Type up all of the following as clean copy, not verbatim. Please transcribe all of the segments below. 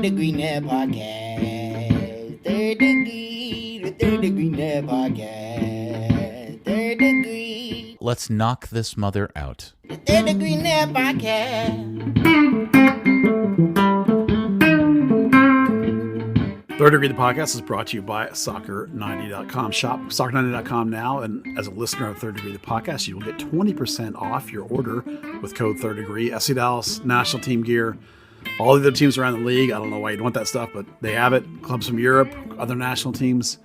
Degree Net Podcast. Third Degree Net Podcast. Third Degree. Let's knock this mother out. Third Degree Net Podcast. Third Degree, the podcast, is brought to you by Soccer90.com. Shop Soccer90.com now, and as a listener of Third Degree, the podcast, you will get 20% off your order with code Third Degree. FC Dallas, national team gear, all the other teams around the league. I don't know why you'd want that stuff, but they have it. Clubs from Europe, other national teams.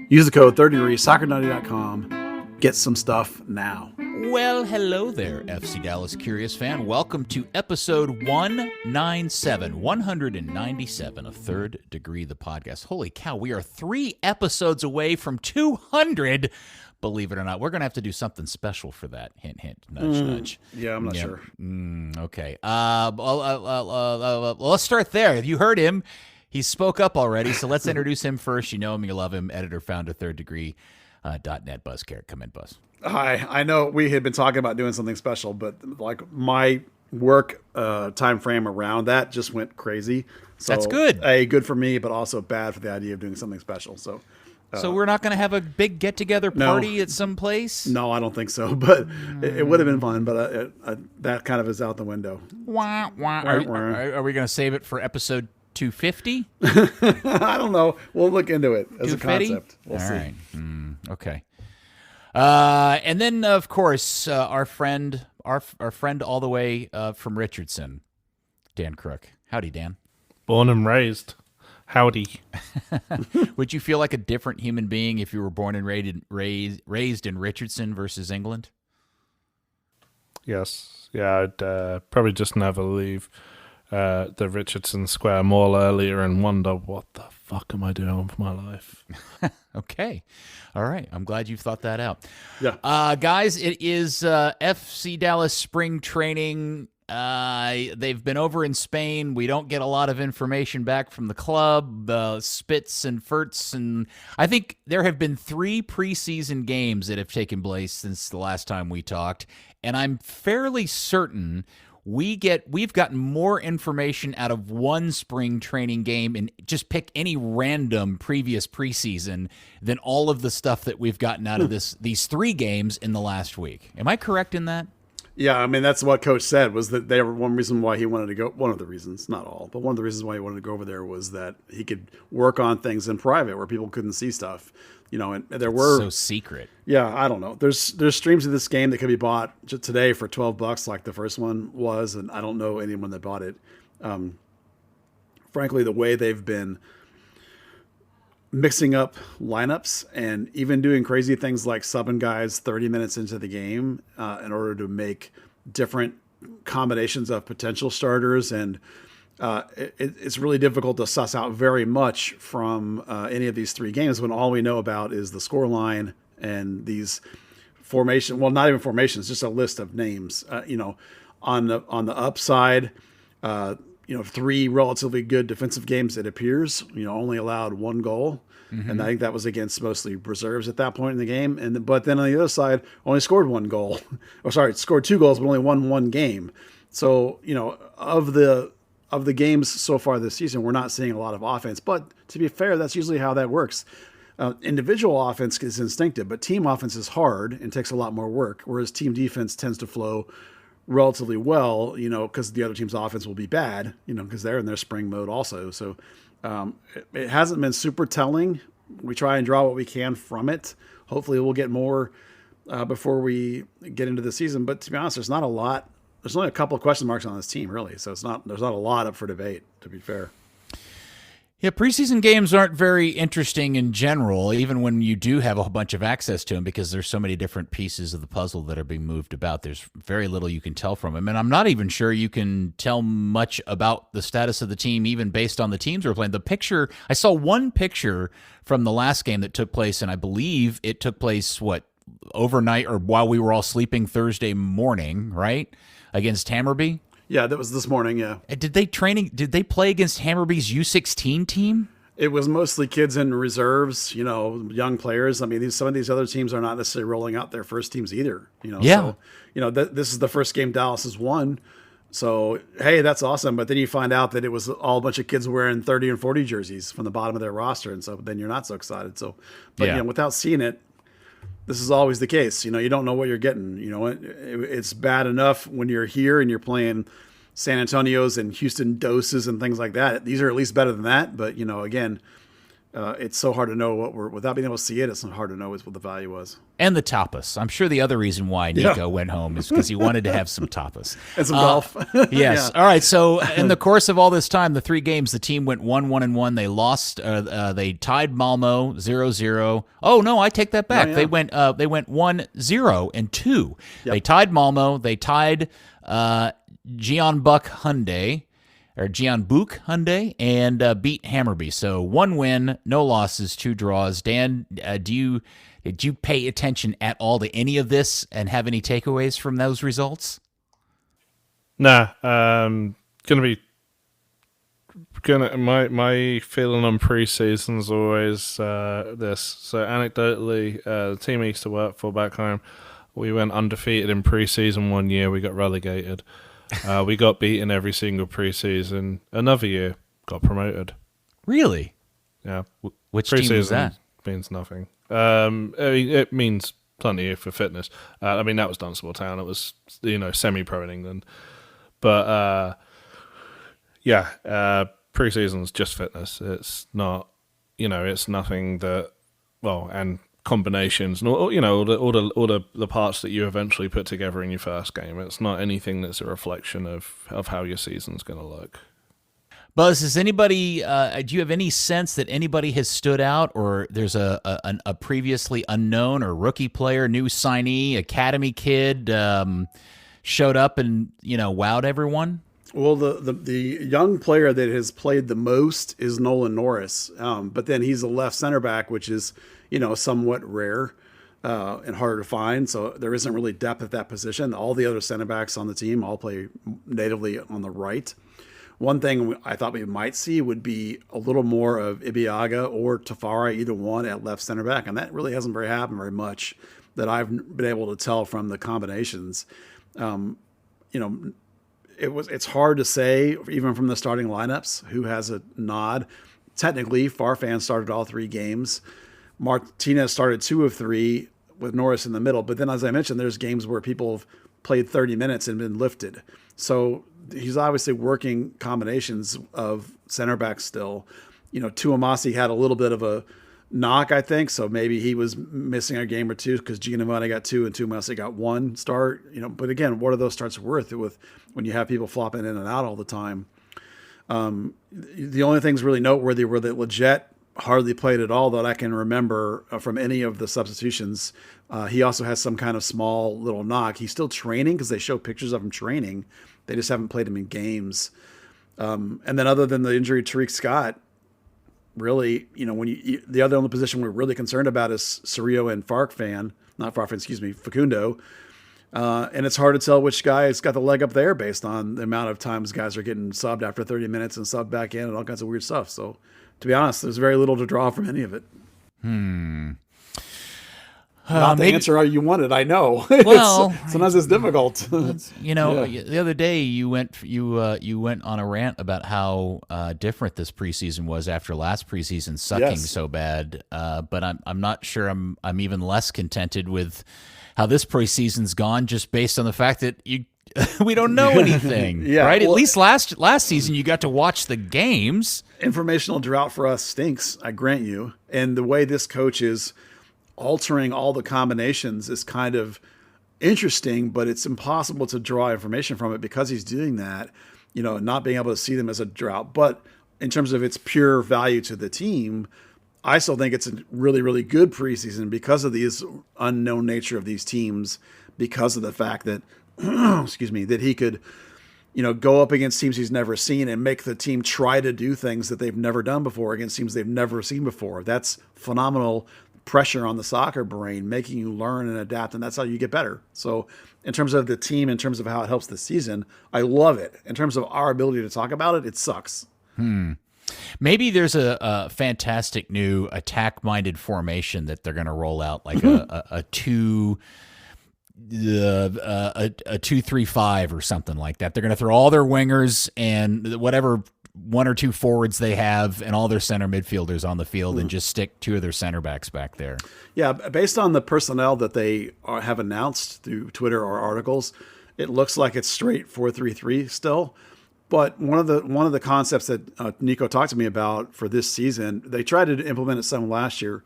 Use the code Third Degree, Soccer90.com. Get some stuff now. Well, hello there, FC Dallas Curious fan. Welcome to episode 197 of Third Degree, the podcast. Holy cow, we are 3 episodes away from 200. Believe it or not, we're going to have to do something special for that. Hint, hint, nudge, nudge. Yeah, I'm not sure. Okay. Let's start there. You heard him. He spoke up already, so let's introduce him first. You know him, you love him. Editor, founder, thirddegree.net, Buzz Carrick. Come in, Buzz. Hi, I know we had been talking about doing something special, but like my work time frame around that just went crazy. So, that's good. Good for me, but also bad for the idea of doing something special. So we're not going to have a big get-together party at some place? No, I don't think so, but it would have been fun, but that kind of is out the window. Wah, wah. Are we going to save it for episode 250? I don't know. We'll look into it as a concept. We'll see. Right. Okay. And then, of course, our friend all the way from Richardson, Dan Crooke. Howdy, Dan. Born and raised. Howdy. Would you feel like a different human being if you were born and raised in Richardson versus England? Yes. Yeah, I'd probably just never leave the Richardson Square Mall earlier and wonder, what the fuck am I doing with my life? Okay. All right. I'm glad you've thought that out. Yeah. Guys, it is FC Dallas spring training. They've been over in Spain. We don't get a lot of information back from the club, spits and furts. And I think there have been 3 preseason games that have taken place since the last time we talked. And I'm fairly certain we've gotten more information out of one spring training game and just pick any random previous preseason than all of the stuff that we've gotten out of these 3 games in the last week. Am I correct in that? Yeah, I mean, that's what Coach said, was that they were one reason why he wanted to go. One of the reasons, not all, but one of the reasons why he wanted to go over there was that he could work on things in private where people couldn't see stuff. You know, and there were so secret. Yeah, I don't know. There's streams of this game that could be bought today for $12, like the first one was, and I don't know anyone that bought it. Frankly, the way they've been mixing up lineups and even doing crazy things like subbing guys 30 minutes into the game in order to make different combinations of potential starters, and it's really difficult to suss out very much from any of these 3 games when all we know about is the scoreline and these formation. Well, not even formations, just a list of names. On the upside, 3 relatively good defensive games. It appears, only allowed 1 goal, and I think that was against mostly reserves at that point in the game. But then on the other side, only scored 1 goal. Scored 2 goals, but only won 1 game. So of the games so far this season, we're not seeing a lot of offense. But to be fair, that's usually how that works. Individual offense is instinctive, but team offense is hard and takes a lot more work, whereas team defense tends to flow relatively well, because the other team's offense will be bad, because they're in their spring mode also. So it hasn't been super telling. We try and draw what we can from it. Hopefully we'll get more before we get into the season. But to be honest, there's not a lot. There's only a couple of question marks on this team, really. So there's not a lot up for debate, to be fair. Yeah, preseason games aren't very interesting in general, even when you do have a bunch of access to them, because there's so many different pieces of the puzzle that are being moved about. There's very little you can tell from them. And I'm not even sure you can tell much about the status of the team, even based on the teams we're playing. I saw one picture from the last game that took place, and I believe it took place, overnight or while we were all sleeping Thursday morning, right? Against Hammarby? Yeah, that was this morning, yeah. Did they play against Hammarby's U16 team? It was mostly kids in reserves, young players. I mean, some of these other teams are not necessarily rolling out their first teams either. Yeah. So, this is the first game Dallas has won So, hey, that's awesome. But then you find out that it was all a bunch of kids wearing 30 and 40 jerseys from the bottom of their roster. And so then you're not so excited. So, but Yeah. without seeing it, this is always the case. You don't know what you're getting. It's bad enough when you're here and you're playing San Antonio's and Houston Doses and things like that. These are at least better than that. But, again, it's so hard to know without being able to see it. It's hard to know what the value was. And the tapas. I'm sure the other reason why Nico went home is because he wanted to have some tapas. And some golf. Yes. Yeah. All right. So in the course of all this time, the 3 games, the team went 1-1-1. They lost. They tied Malmo 0-0. Oh no, I take that back. Oh, yeah. They went 1-0-2. Yep. They tied Malmo. They tied Jeonbuk Hyundai. Or Jeonbuk Hyundai, and beat Hammarby. So 1 win, no losses, 2 draws. Dan, did you pay attention at all to any of this and have any takeaways from those results? Nah, my feeling on pre-season's always this. So anecdotally, the team I used to work for back home, we went undefeated in pre-season 1 year. We got relegated. We got beaten every single preseason. Another year, got promoted. Really? Yeah. Which team was that? Means nothing. It means plenty for fitness. That was Dunstable Town. It was, semi-pro in England. But, preseason's just fitness. It's not, it's nothing that, and combinations and all the parts that you eventually put together in your first game. It's not anything that's a reflection of how your season's going to look. Buzz, is anybody? Do you have any sense that anybody has stood out, or there's a previously unknown or rookie player, new signee, academy kid showed up and wowed everyone? Well, the young player that has played the most is Nolan Norris, but then he's a left center back, which is somewhat rare and harder to find. So there isn't really depth at that position. All the other center backs on the team all play natively on the right. One thing I thought we might see would be a little more of Ibiaga or Tafari, either one at left center back, and that really hasn't happened very much that I've been able to tell from the combinations. It's hard to say, even from the starting lineups, who has a nod. Technically, Farfan started all 3 games. Martinez started 2 of 3 with Norris in the middle. But then, as I mentioned, there's games where people have played 30 minutes and been lifted. So he's obviously working combinations of center backs still. Tuamasi had a little bit of a knock, I think. So maybe he was missing a game or 2 because Giovanni got 2 and Tuamasi got 1 start. But again, what are those starts worth when you have people flopping in and out all the time? The only things really noteworthy were that Leggett hardly played at all that I can remember from any of the substitutions. He also has some kind of small little knock. He's still training because they show pictures of him training. They just haven't played him in games. And then other than the injury to Tariq Scott, really, the other only position we're really concerned about is Cerrillo and Facundo. And it's hard to tell which guy has got the leg up there based on the amount of times guys are getting subbed after 30 minutes and subbed back in and all kinds of weird stuff. So, to be honest, there's very little to draw from any of it. Not the answer you wanted, I know. Well, sometimes it's difficult. The other day you went on a rant about how different this preseason was after last preseason sucking so bad. But I'm not sure I'm even less contented with how this preseason's gone, just based on the fact that we don't know anything, right? Well, at least last season you got to watch the games. Informational drought for us stinks, I grant you. And the way this coach is altering all the combinations is kind of interesting, but it's impossible to draw information from it because he's doing that, not being able to see them as a drought. But in terms of its pure value to the team, I still think it's a really, really good preseason because of these unknown nature of these teams, because of the fact that, that he could, go up against teams he's never seen and make the team try to do things that they've never done before against teams they've never seen before. That's phenomenal pressure on the soccer brain, making you learn and adapt, and that's how you get better. So in terms of the team, in terms of how it helps the season, I love it. In terms of our ability to talk about it, it sucks. Maybe there's a fantastic new attack-minded formation that they're going to roll out, like a 2 a 2-3-5 or something like that. They're going to throw all their wingers and whatever one or two forwards they have and all their center midfielders on the field and just stick two of their center backs back there. Yeah, based on the personnel that they have announced through Twitter or articles, it looks like it's straight 4-3-3 still. But one of the concepts that Nico talked to me about for this season, they tried to implement it some last year,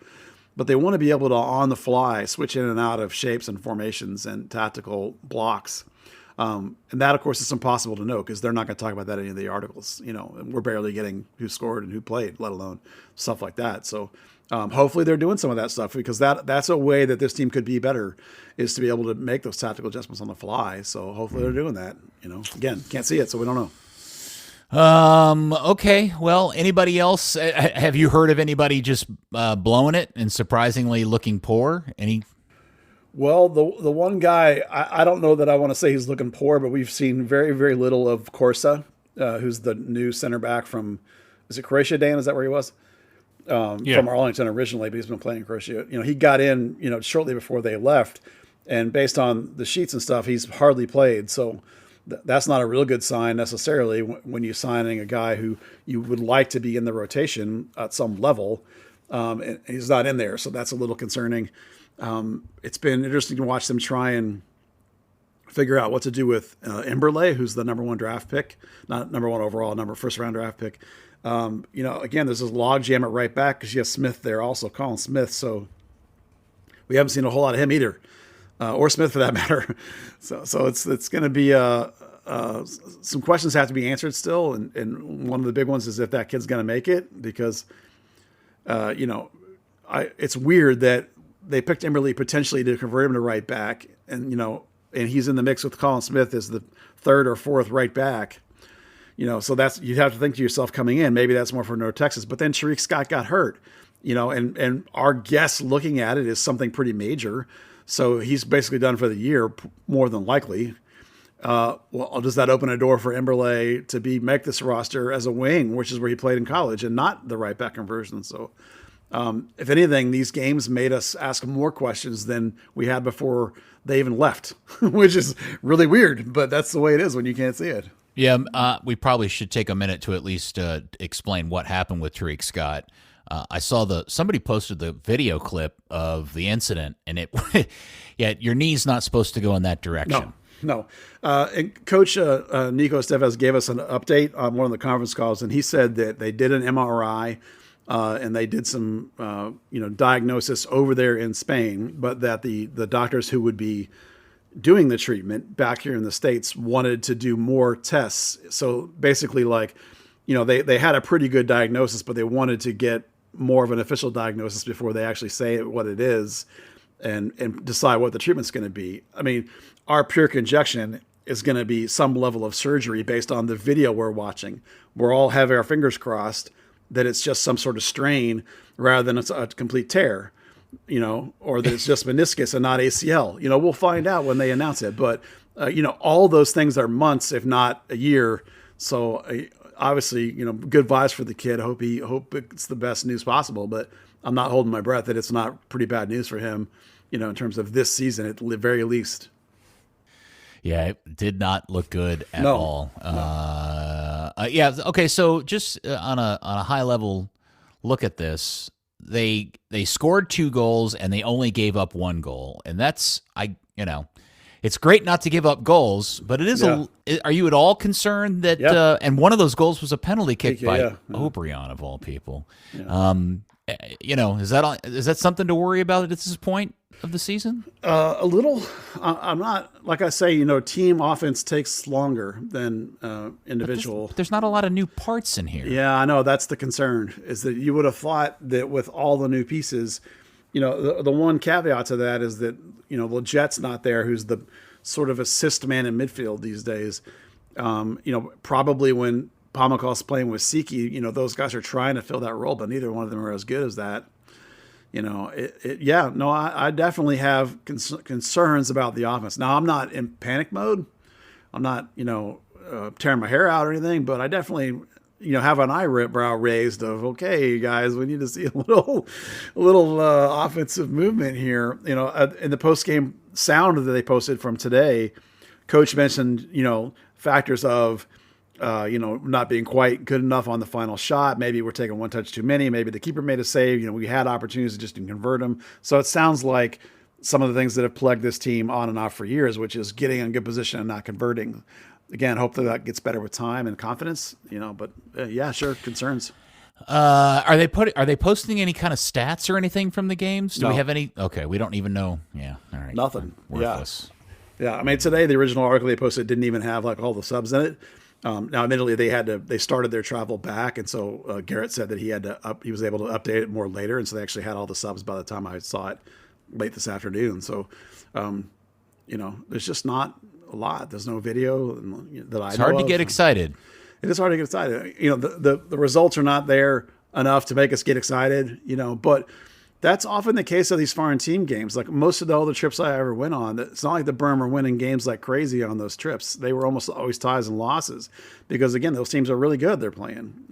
but they want to be able to on the fly switch in and out of shapes and formations and tactical blocks. And that, of course, is impossible to know because they're not going to talk about that in any of the articles. And we're barely getting who scored and who played, let alone stuff like that. So hopefully they're doing some of that stuff because that's a way that this team could be better, is to be able to make those tactical adjustments on the fly. So hopefully they're doing that. Again, can't see it, so we don't know. Okay. Well, anybody else? Have you heard of anybody just blowing it and surprisingly looking poor? Well, the one guy, I don't know that I want to say he's looking poor, but we've seen very, very little of Corsa, who's the new center back from, is it Croatia, Dan? Is that where he was? From Arlington originally, but he's been playing in Croatia. He got in, shortly before they left, and based on the sheets and stuff, he's hardly played. So that's not a real good sign necessarily when you're signing a guy who you would like to be in the rotation at some level. And he's not in there. So that's a little concerning. It's been interesting to watch them try and figure out what to do with Emberley, who's the number one draft pick, not number one overall, first round draft pick. Again, there's this log jam at right back because you have Smith there also, Colin Smith. So we haven't seen a whole lot of him either, or Smith for that matter. So it's going to be some questions have to be answered still. And one of the big ones is if that kid's going to make it because, it's weird that they picked Emberley potentially to convert him to right back. And he's in the mix with Colin Smith as the third or fourth right back. So that's, you'd have to think to yourself coming in, maybe that's more for North Texas. But then Tariq Scott got hurt, and our guess looking at it is something pretty major. So he's basically done for the year, more than likely. Well, does that open a door for Emberley to make this roster as a wing, which is where he played in college, and not the right back conversion? So if anything, these games made us ask more questions than we had before they even left, which is really weird, but that's the way it is when you can't see it. Yeah, we probably should take a minute to at least explain what happened with Tariq Scott. I saw somebody posted the video clip of the incident, and your knee's not supposed to go in that direction. No. And Coach Nico Estevez gave us an update on one of the conference calls, and he said that they did an MRI and they did some diagnosis over there in Spain, but that the doctors who would be doing the treatment back here in the States wanted to do more tests. So basically, they had a pretty good diagnosis, but they wanted to get more of an official diagnosis before they actually say what it is and decide what the treatment's going to be. I mean, our pure conjecture is going to be some level of surgery based on the video we're watching. We're all have our fingers crossed that it's just some sort of strain rather than it's a complete tear, or that it's just meniscus and not ACL. We'll find out when they announce it. But, all those things are months, if not a year. So obviously, good vibes for the kid. Hope it's the best news possible. But I'm not holding my breath that it's not pretty bad news for him, in terms of this season at the very least. Yeah, it did not look good at all. No. Okay. So just on a high level look at this, they scored 2 goals and they only gave up 1 goal, and that's it's great not to give up goals, but it is are you at all concerned that and one of those goals was a penalty kick by Obrian of all people? Yeah. Is that something to worry about at this point of the season? A little. I'm not, like I say, team offense takes longer than individual. There's not a lot of new parts in here. Yeah, I know. That's the concern, is that you would have thought that with all the new pieces, the one caveat to that is that, Leget's not there, who's the sort of assist man in midfield these days. Probably when Pamakov's playing with Siki, those guys are trying to fill that role, but neither one of them are as good as that. I definitely have concerns about the offense. Now, I'm not in panic mode. I'm not, tearing my hair out or anything, but I definitely, have an eyebrow raised of, okay, guys, we need to see a little offensive movement here. In the post-game sound that they posted from today, Coach mentioned, factors of, not being quite good enough on the final shot. Maybe we're taking one touch too many. Maybe the keeper made a save. We had opportunities to just didn't convert them. So it sounds like some of the things that have plagued this team on and off for years, which is getting in good position and not converting. Again, hopefully that gets better with time and confidence, but yeah, sure. Concerns. Are they posting any kind of stats or anything from the games? Do No. we have any? Okay. We don't even know. Yeah. All right. Nothing. Worthless. Yeah. I mean, today, the original article they posted didn't even have like all the subs in it. Now, admittedly, they started their travel back. And so Garrett said that he was able to update it more later. And so they actually had all the subs by the time I saw it late this afternoon. So, there's just not a lot. There's no video that I know It's hard to of. get excited. It is hard to get excited. The results are not there enough to make us get excited, but that's often the case of these foreign team games. Like most of all the trips I ever went on, it's not like the Burm are winning games like crazy on those trips. They were almost always ties and losses because, again, those teams are really good. They're playing,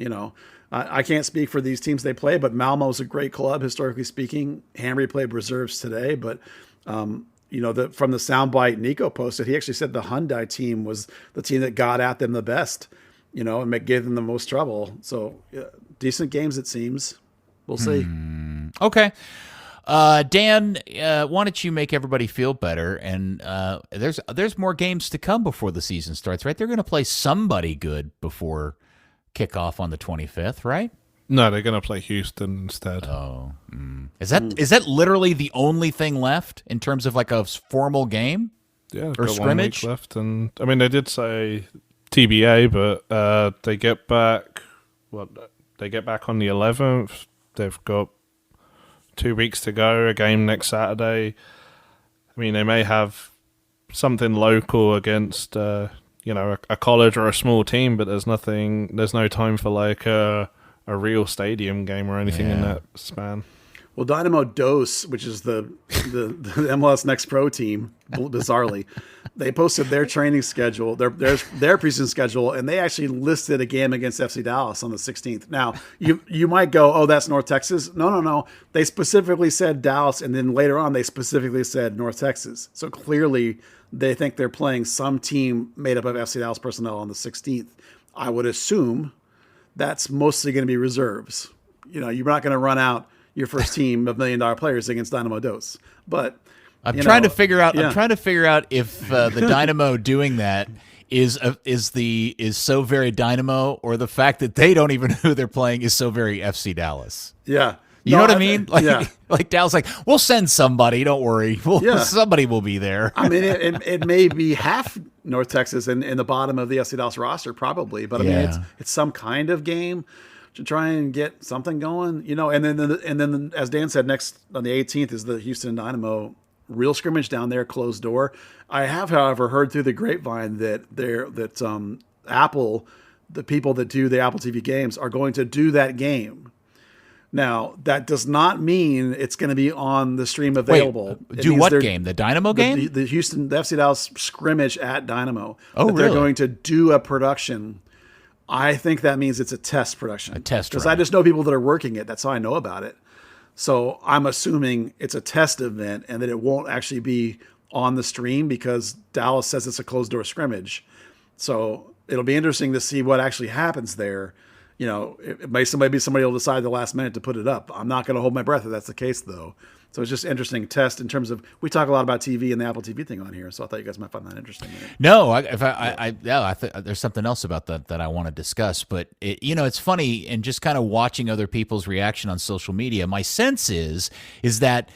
I can't speak for these teams they play, but Malmo's a great club, historically speaking. Hamry played reserves today, but, from the soundbite Nico posted, he actually said the Hyundai team was the team that got at them the best, and gave them the most trouble. So decent games, it seems. We'll see. Okay. Dan, why don't you make everybody feel better? And there's more games to come before the season starts, right? They're going to play somebody good before kickoff on the 25th, right? No, they're going to play Houston instead. Oh. Is that literally the only thing left in terms of like a formal game? Yeah, or got scrimmage 1 week left, and I mean they did say TBA, but they get back. They get back on the 11th. They've got 2 weeks to go. A game next Saturday. I mean, they may have something local against a college or a small team, but there's nothing. There's no time for like a real stadium game or anything in that span. Well, Dynamo Dos, which is the MLS Next Pro team, bizarrely, they posted their training schedule, their preseason schedule, and they actually listed a game against FC Dallas on the 16th. Now, you might go, oh, that's North Texas. No. They specifically said Dallas, and then later on they specifically said North Texas. So clearly they think they're playing some team made up of FC Dallas personnel on the 16th. I would assume that's mostly going to be reserves. You're not going to run out your first team of $1 million players against Dynamo Dos. But I'm trying to figure out if the Dynamo doing that is so very Dynamo, or the fact that they don't even know who they're playing is so very FC Dallas. Yeah. You know what I mean? Yeah. Like Dallas, like, we'll send somebody. Don't worry. Somebody will be there. I mean, it may be half North Texas in the bottom of the FC Dallas roster, probably. But I mean, it's some kind of game to try and get something going, And then as Dan said, next on the 18th is the Houston Dynamo real scrimmage down there, closed door. I have, however, heard through the grapevine that Apple, the people that do the Apple TV games, are going to do that game. Now, that does not mean it's going to be on the stream available. Wait, do what game? The Dynamo game? The FC Dallas scrimmage at Dynamo. Oh, really? They're going to do a production. I think that means it's a test production. A test Because run. I just know people that are working it. That's how I know about it. So I'm assuming it's a test event and that it won't actually be on the stream because Dallas says it's a closed-door scrimmage. So it'll be interesting to see what actually happens there. Somebody will decide the last minute to put it up. I'm not going to hold my breath if that's the case, though. So it's just an interesting test in terms of, we talk a lot about TV and the Apple TV thing on here, so I thought you guys might find that interesting. No, there's something else about that I want to discuss. But it's funny, and just kind of watching other people's reaction on social media. My sense is that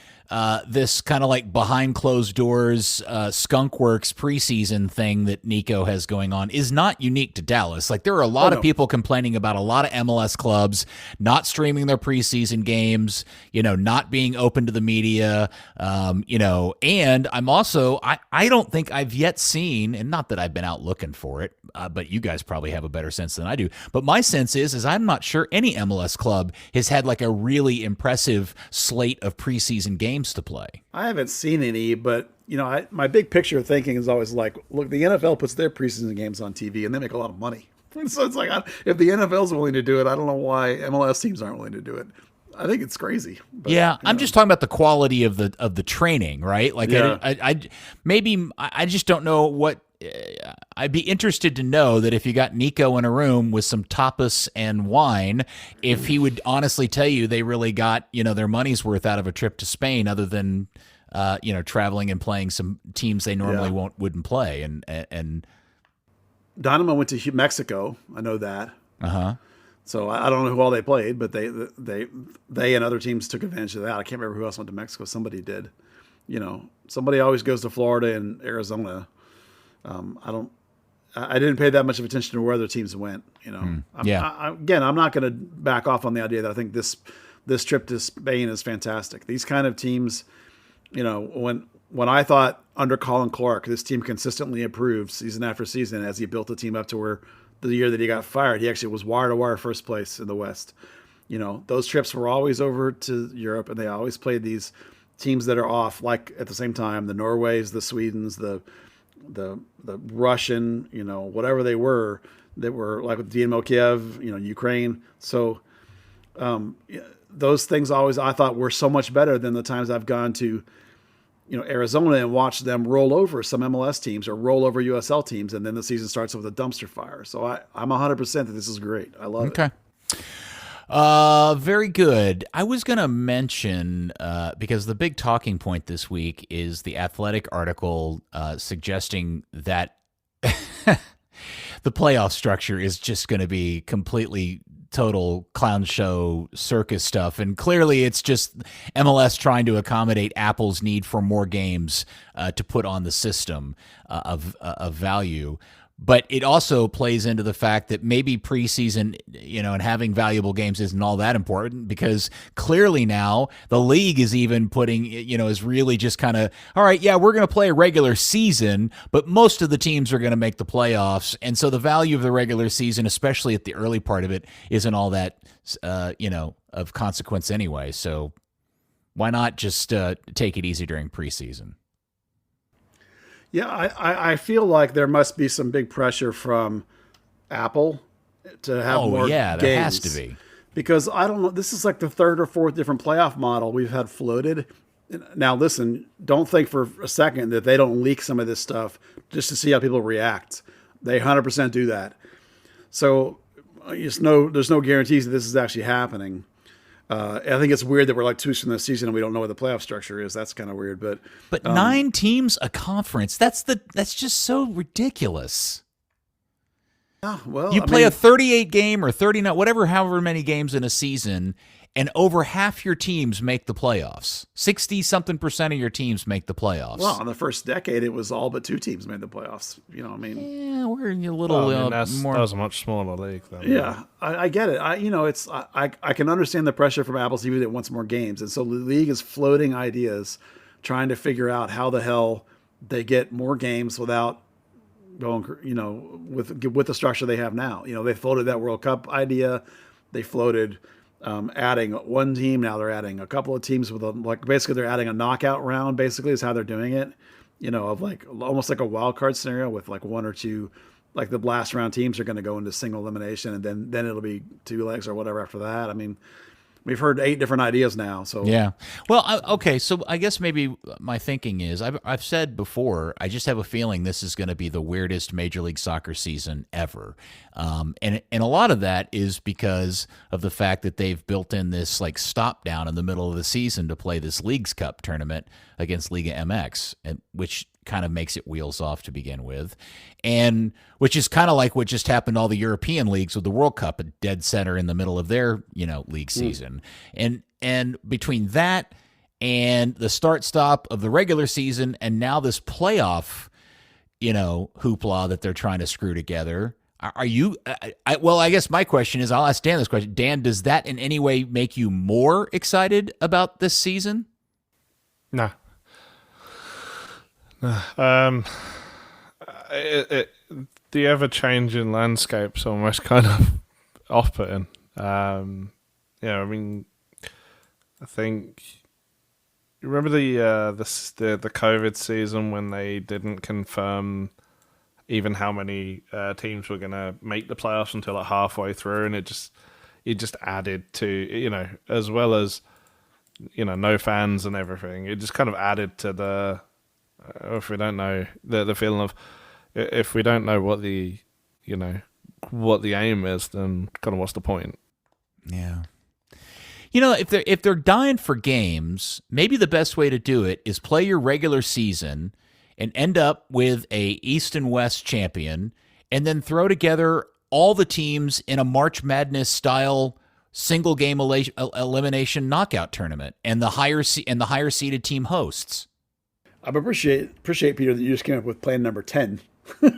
this kind of like behind closed doors skunkworks preseason thing that Nico has going on is not unique to Dallas. Like, there are a lot of people complaining about a lot of MLS clubs not streaming their preseason games, not being open to the media, and I'm also, I don't think I've yet seen, and not that I've been out looking for it, but you guys probably have a better sense than I do. But my sense is I'm not sure any MLS club has had like a really impressive slate of preseason games to play. I haven't seen any, but my big picture thinking is always like, look, the NFL puts their preseason games on TV and they make a lot of money. So it's like, if the NFL is willing to do it, I don't know why MLS teams aren't willing to do it. I think it's crazy. But, yeah, I'm just talking about the quality of the training, right? Like, Yeah. I just don't know what. I'd be interested to know that if you got Nico in a room with some tapas and wine, if he would honestly tell you they really got their money's worth out of a trip to Spain, other than traveling and playing some teams they normally wouldn't play, and Dynamo went to Mexico. I know that. So I don't know who all they played, but they and other teams took advantage of that. I can't remember who else went to Mexico. Somebody did. Somebody always goes to Florida and Arizona. I didn't pay that much of attention to where other teams went. I'm not going to back off on the idea that I think this trip to Spain is fantastic. These kind of teams, when I thought under Colin Clark, this team consistently improved season after season as he built the team up to where the year that he got fired, he actually was wire to wire first place in the West. Those trips were always over to Europe, and they always played these teams that are off, like at the same time, the Norways, the Swedens, the Russian, whatever they were, that were like with Dynamo Kiev, Ukraine. So those things always I thought were so much better than the times I've gone to, Arizona and watched them roll over some MLS teams or roll over USL teams, and then the season starts with a dumpster fire. So I'm 100% that this is great. I love it. Very good. I was going to mention, because the big talking point this week is the Athletic article suggesting that the playoff structure is just going to be completely total clown show circus stuff. And clearly it's just MLS trying to accommodate Apple's need for more games to put on the system of value. But it also plays into the fact that maybe preseason, and having valuable games isn't all that important, because clearly now the league is even putting, is really just kind of, all right, yeah, we're going to play a regular season, but most of the teams are going to make the playoffs. And so the value of the regular season, especially at the early part of it, isn't all that, of consequence anyway. So why not just take it easy during preseason? Yeah, I feel like there must be some big pressure from Apple to have more games. There has to be. Because I don't know, this is like the third or fourth different playoff model we've had floated. Now, listen, don't think for a second that they don't leak some of this stuff just to see how people react. They 100% do that. So there's no guarantees that this is actually happening. I think it's weird that we're like 2 weeks from the season and we don't know what the playoff structure is. That's kind of weird, but 9 teams a conference. That's just so ridiculous. Yeah, well, you play a 38 game or 39, however many games in a season, and over half your teams make the playoffs. 60-something% of your teams make the playoffs. Well, in the first decade, it was all but 2 teams made the playoffs. Yeah, we're in a little more. That was a much smaller league, though. Yeah, I get it. I can understand the pressure from Apple TV that wants more games, and so the league is floating ideas, trying to figure out how the hell they get more games without going, with the structure they have now. They floated that World Cup idea. They floated adding one team. Now they're adding a couple of teams with basically they're adding a knockout round, basically is how they're doing it, of like almost like a wild card scenario with like 1 or 2, like the last round teams are going to go into single elimination, and then it'll be 2 legs or whatever after that. I mean, we've heard 8 different ideas now. So yeah. Well, okay. So I guess maybe my thinking is I've said before, I just have a feeling this is going to be the weirdest Major League Soccer season ever. And a lot of that is because of the fact that they've built in this like stop down in the middle of the season to play this Leagues Cup tournament against Liga MX, which kind of makes it wheels off to begin with, and which is kind of like what just happened to all the European leagues with the World Cup, a dead center in the middle of their league season. And between that and the start-stop of the regular season and now this playoff hoopla that they're trying to screw together, are you I guess my question is, I'll ask Dan this question. Dan, does that in any way make you more excited about this season? No. The ever-changing landscape's almost kind of off-putting. I think you remember the COVID season when they didn't confirm even how many teams were going to make the playoffs until like halfway through, and it just it just added to, as well as, no fans and everything. It just kind of added to the, if we don't know, the feeling of, if we don't know what the, what the aim is, then kind of what's the point? Yeah. If they're dying for games, maybe the best way to do it is play your regular season and end up with a East and West champion, and then throw together all the teams in a March Madness style single game elimination knockout tournament, and the higher seeded team hosts. I appreciate Peter that you just came up with plan number 10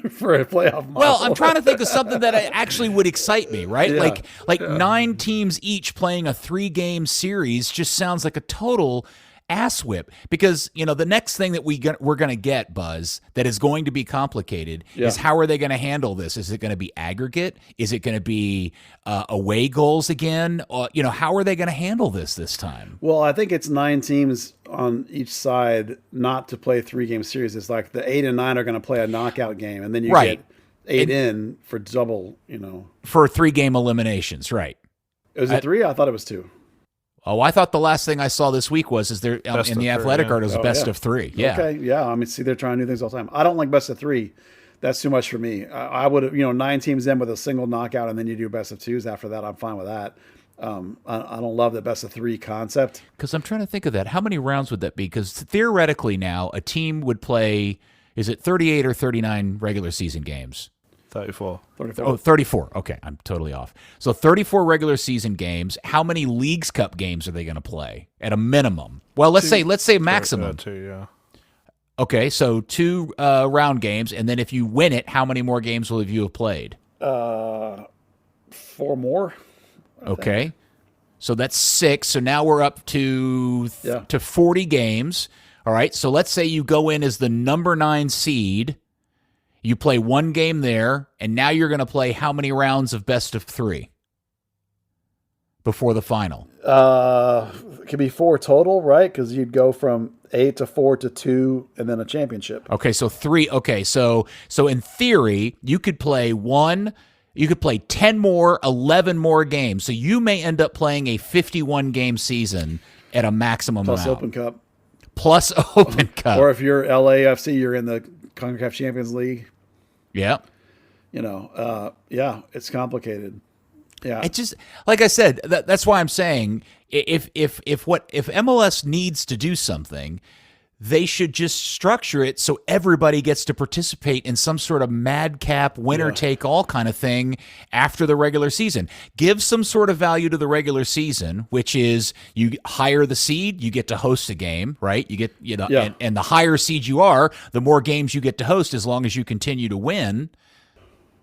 for a playoff model. Well, I'm trying to think of something that actually would excite me, right? Yeah. Like 9 teams each playing a 3-game series just sounds like a total ass whip, because the next thing that we're going to get, Buzz, that is going to be complicated is how are they going to handle this? Is it going to be aggregate? Is it going to be away goals again? How are they going to handle this time? Well, I think it's 9 teams on each side not to play 3-game series. It's like the 8 and 9 are going to play a knockout game, and then you get 8 in for double, for 3-game eliminations, right? Was it 3? I thought it was 2. Oh, I thought the last thing I saw this week was there in the athletic art was best of 3. Yeah. Okay. Yeah. I mean, see, they're trying new things all the time. I don't like best of 3. That's too much for me. I would have, 9 teams in with a single knockout, and then you do best of 2s after that. I'm fine with that. I don't love the best of 3 concept. Because I'm trying to think of that. How many rounds would that be? Because theoretically now a team would play, is it 38 or 39 regular season games? 34. Oh, 34. Okay, I'm totally off. So 34 regular season games. How many Leagues Cup games are they going to play at a minimum? Well, let's say maximum. 2, yeah. Okay, so 2 round games, and then if you win it, how many more games will you have played? 4 more. Okay, so that's 6. So now we're up to 40 games. All right, so let's say you go in as the number 9 seed. You play 1 game there, and now you're going to play how many rounds of best of 3 before the final? It could be 4 total, right? Because you'd go from 8 to 4 to 2, and then a championship. Okay, so 3. Okay, so in theory, you could play 1. You could play 10 more, 11 more games. So you may end up playing a 51-game season at a maximum Plus amount. Open Cup. Plus Open Cup. Or if you're LAFC, you're in the CONCACAF Champions League. Yeah. It's complicated. Yeah. It just, like I said, that's why I'm saying if MLS needs to do something, they should just structure it so everybody gets to participate in some sort of madcap winner-take-all kind of thing after the regular season. Give some sort of value to the regular season, which is you hire the seed, you get to host a game, right? You get, and the higher seed you are, the more games you get to host as long as you continue to win.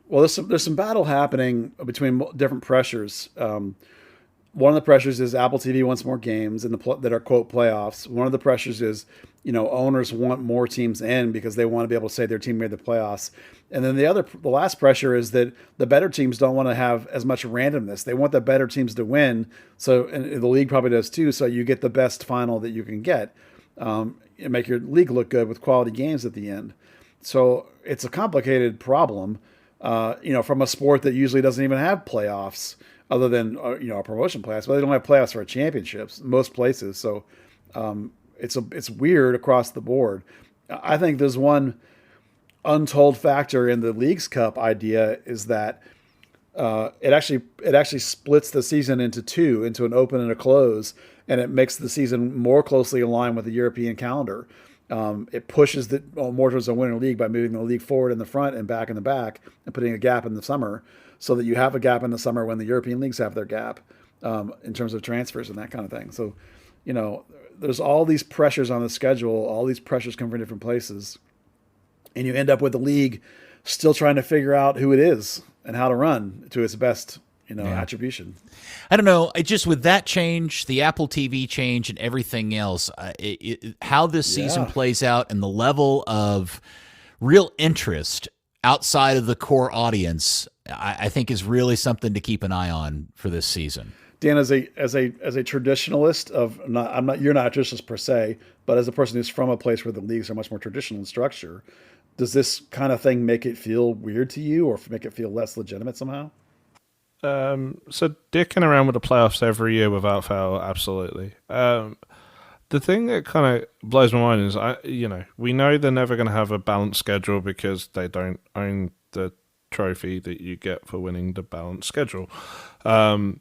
Well, there's some battle happening between different pressures. One of the pressures is Apple TV wants more games that are, quote, playoffs. One of the pressures is, owners want more teams in because they want to be able to say their team made the playoffs. And then the last pressure is that the better teams don't want to have as much randomness. They want the better teams to win. So, and the league probably does too. So you get the best final that you can get, and make your league look good with quality games at the end. So it's a complicated problem, from a sport that usually doesn't even have playoffs other than, a promotion playoffs, but they don't have playoffs for championships most places. So, it's weird across the board. I think there's one untold factor in the Leagues Cup idea is that it actually splits the season into an open and a close, and it makes the season more closely aligned with the European calendar. It pushes more towards a winter league by moving the league forward in the front and back in the back and putting a gap in the summer so that you have a gap in the summer when the European leagues have their gap in terms of transfers and that kind of thing. So, there's all these pressures on the schedule. All these pressures come from different places. And you end up with the league still trying to figure out who it is and how to run to its best, attribution. I don't know. Just with that change, the Apple TV change, and everything else, how this season plays out and the level of real interest outside of the core audience, I think is really something to keep an eye on for this season. Dan, as a traditionalist you're not a traditionalist per se, but as a person who's from a place where the leagues are much more traditional in structure, does this kind of thing make it feel weird to you or make it feel less legitimate somehow? So dicking around with the playoffs every year without fail, absolutely. The thing that kind of blows my mind is, we know they're never going to have a balanced schedule because they don't own the trophy that you get for winning the balanced schedule. Right,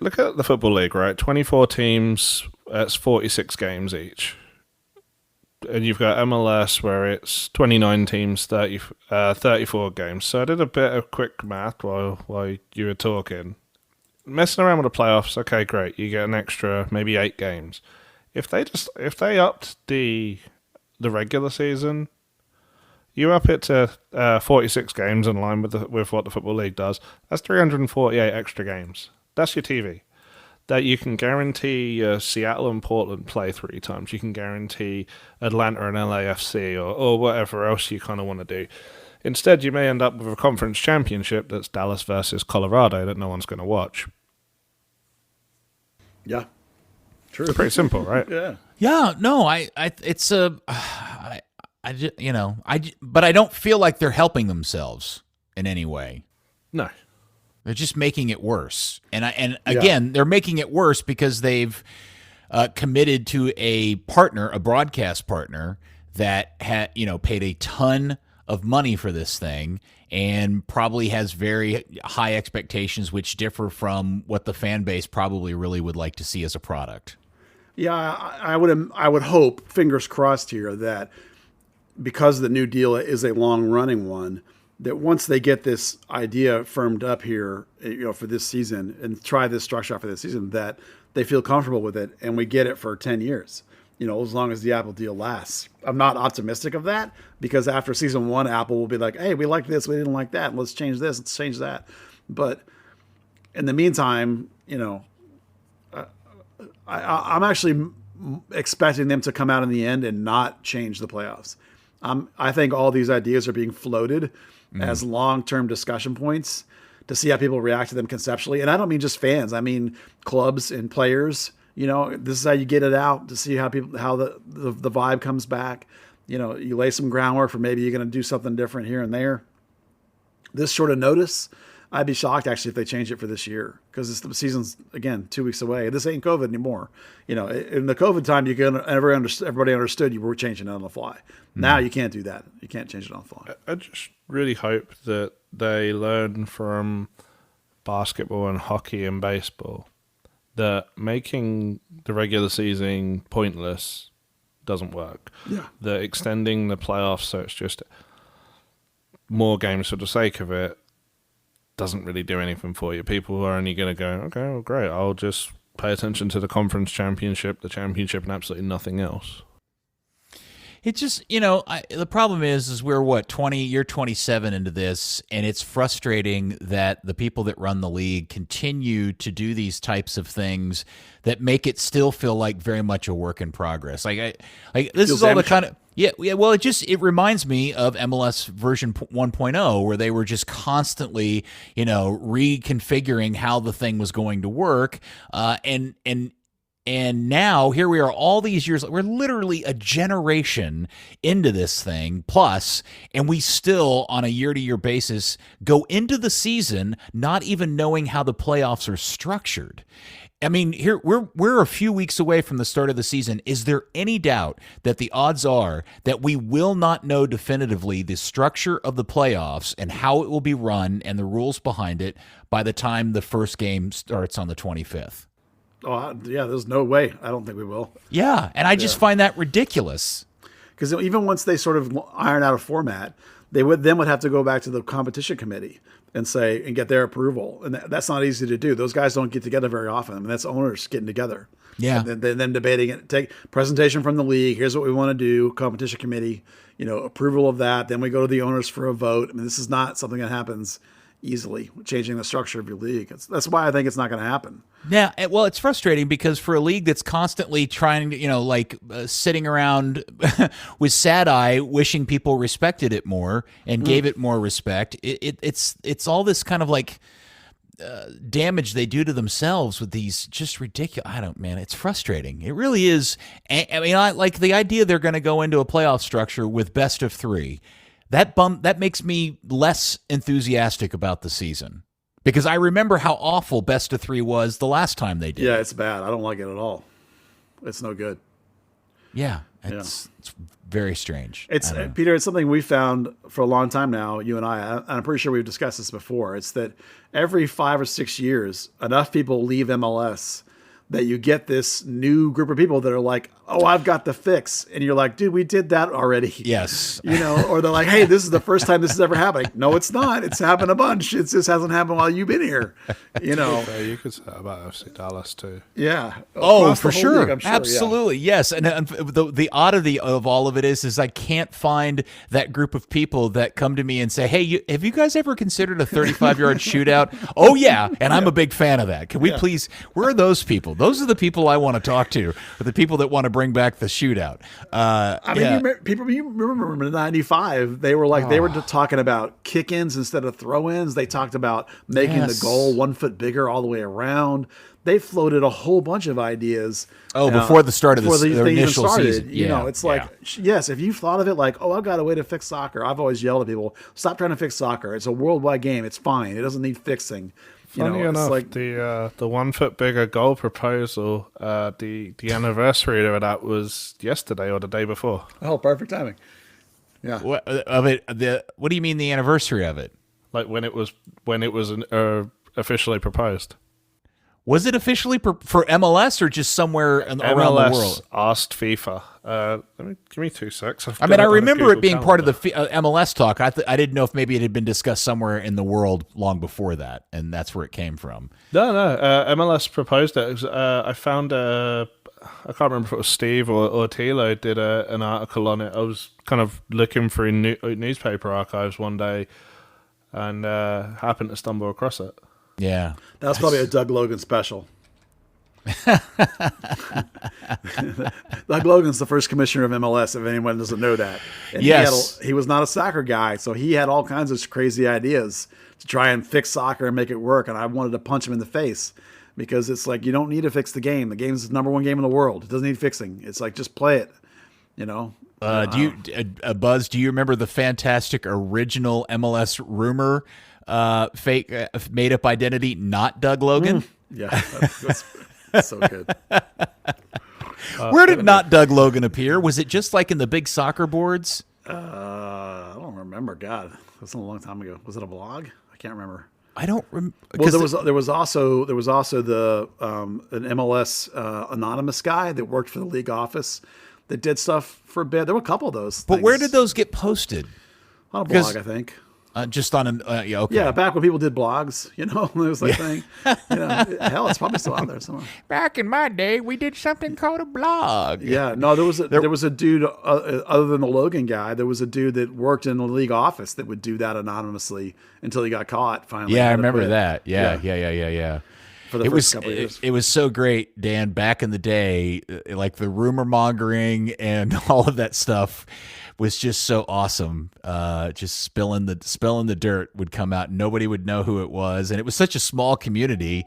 look at the Football League, right? 24 teams, that's 46 games each. And you've got MLS where it's 29 teams, 34 games. So I did a bit of quick math while you were talking. Messing around with the playoffs, okay, great. You get an extra maybe 8 games. If they upped the regular season, you up it to 46 games in line with what the Football League does. That's 348 extra games. That's your TV. That you can guarantee Seattle and Portland play 3 times. You can guarantee Atlanta and LAFC or whatever else you kind of want to do. Instead, you may end up with a conference championship that's Dallas versus Colorado that no one's going to watch. Yeah, true. It's pretty simple, right? Yeah. Yeah, no, but I don't feel like they're helping themselves in any way. No. They're just making it worse. And again, they're making it worse because they've committed to a broadcast partner that had, paid a ton of money for this thing and probably has very high expectations, which differ from what the fan base probably really would like to see as a product. Yeah, I would hope, fingers crossed here, that because the new deal is a long-running one, that once they get this idea firmed up here, for this season and try this structure out for this season, that they feel comfortable with it and we get it for 10 years, as long as the Apple deal lasts. I'm not optimistic of that because after season 1, Apple will be like, hey, we like this, we didn't like that. Let's change this, let's change that. But in the meantime, I'm actually expecting them to come out in the end and not change the playoffs. I think all these ideas are being floated as long-term discussion points to see how people react to them conceptually. And I don't mean just fans. I mean clubs and players. This is how you get it out to see how the vibe comes back. You lay some groundwork for maybe you're going to do something different here and there. This short of notice, I'd be shocked actually if they change it for this year because the season's, again, 2 weeks away. This ain't COVID anymore. In the COVID time, everybody understood you were changing it on the fly. Now you can't do that. You can't change it on the fly. I just really hope that they learn from basketball and hockey and baseball that making the regular season pointless doesn't work. Yeah. That extending the playoffs so it's just more games for the sake of it doesn't really do anything for you. People are only going to go, okay, well, great, I'll just pay attention to the conference championship, the championship, and absolutely nothing else. It just, the problem is we're you're 27 into this, and it's frustrating that the people that run the league continue to do these types of things that make it still feel like very much a work in progress. This is all the kind of, well, it reminds me of MLS version 1.0 where they were just constantly, reconfiguring how the thing was going to work. And now here we are all these years, we're literally a generation into this thing plus, and we still on a year-to-year basis go into the season not even knowing how the playoffs are structured. I mean, here we're a few weeks away from the start of the season. Is there any doubt that the odds are that we will not know definitively the structure of the playoffs and how it will be run and the rules behind it by the time the first game starts on the 25th? Oh, yeah, there's no way. I don't think we will. Yeah, and I just find that ridiculous. Because even once they sort of iron out a format, they would have to go back to the competition committee and get their approval. And that's not easy to do. Those guys don't get together very often. I mean, that's owners getting together. Yeah. And then debating it. Take presentation from the league. Here's what we want to do. Competition committee, approval of that. Then we go to the owners for a vote. I mean, this is not something that happens easily, changing the structure of your league. That's why I think it's not going to happen. Yeah, well, it's frustrating because for a league that's constantly trying to, sitting around with sad eye, wishing people respected it more and gave it more respect, it's all this kind of damage they do to themselves with these just ridiculous. It's frustrating. It really is. I like the idea they're going to go into a playoff structure with best of 3. that makes me less enthusiastic about the season because I remember how awful best of 3 was the last time they did. Yeah, it's bad. I don't like it at all. It's no good. Yeah, it's very strange. It's Peter. It's something we found for a long time now. You and I. I'm pretty sure we've discussed this before. It's that every 5 or 6 years, enough people leave MLS that you get this new group of people that are like, "Oh, I've got the fix," and you're like, "Dude, we did that already." Yes, or they're like, "Hey, this is the first time this is ever happening." No, it's not. It's happened a bunch. It just hasn't happened while you've been here. You could say that about FC Dallas too. Yeah. Oh, Across for the whole sure. league, I'm sure. Absolutely. Yeah. Yes. And the oddity of all of it is I can't find that group of people that come to me and say, "Hey, have you guys ever considered a 35-yard shootout?" Oh, yeah. And I'm a big fan of that. Can we please, where are those people? Those are the people I want to talk to, or the people that want to bring back the shootout. You remember in '95, they were just talking about kick-ins instead of throw-ins. They talked about making the goal 1 foot bigger all the way around. They floated a whole bunch of ideas. Before the start of the their initial season. It's like, yes, if you've thought of it like, oh, I've got a way to fix soccer. I've always yelled at people, stop trying to fix soccer. It's a worldwide game. It's fine. It doesn't need fixing. Funny enough, like the 1 foot bigger goal proposal, the anniversary of that was yesterday or the day before. Oh, perfect timing. Yeah. What do you mean the anniversary of it? Like when it was officially proposed. Was it officially for MLS or just somewhere around the world? MLS asked FIFA. Give me 2 secs. I remember it being part of the MLS talk. I didn't know if maybe it had been discussed somewhere in the world long before that, and that's where it came from. No. MLS proposed it. I found I can't remember if it was Steve or Tilo did an article on it. I was kind of looking through newspaper archives one day and happened to stumble across it. Yeah. That was probably a Doug Logan special. Doug Logan's the first commissioner of MLS, if anyone doesn't know that. And yes. He was not a soccer guy, so he had all kinds of crazy ideas to try and fix soccer and make it work, and I wanted to punch him in the face because it's like, you don't need to fix the game. The game's the number 1 game in the world. It doesn't need fixing. It's like, just play it, Buzz, do you remember the fantastic original MLS rumor fake made up identity, not Doug Logan? Yeah, that's so good. Where did not Doug Logan appear? Was it just like in the big soccer boards? I don't remember. God, that's a long time ago. Was it a blog? I can't remember. I don't remember. Well, there was also the an MLS anonymous guy that worked for the league office that did stuff for a bit. There were a couple of those. But where did those get posted? On a blog, I think. Just on an okay. Yeah, back when people did blogs, it was like thing. Hell, it's probably still out there somewhere. Back in my day, we did something called a blog. Yeah, no, there was a dude other than the Logan guy. There was a dude that worked in the league office that would do that anonymously until he got caught. Finally, yeah, I remember that. Yeah. For the first couple of years. It was so great, Dan. Back in the day, like the rumor mongering and all of that stuff was just so awesome. Just spilling the dirt would come out. Nobody would know who it was, and it was such a small community.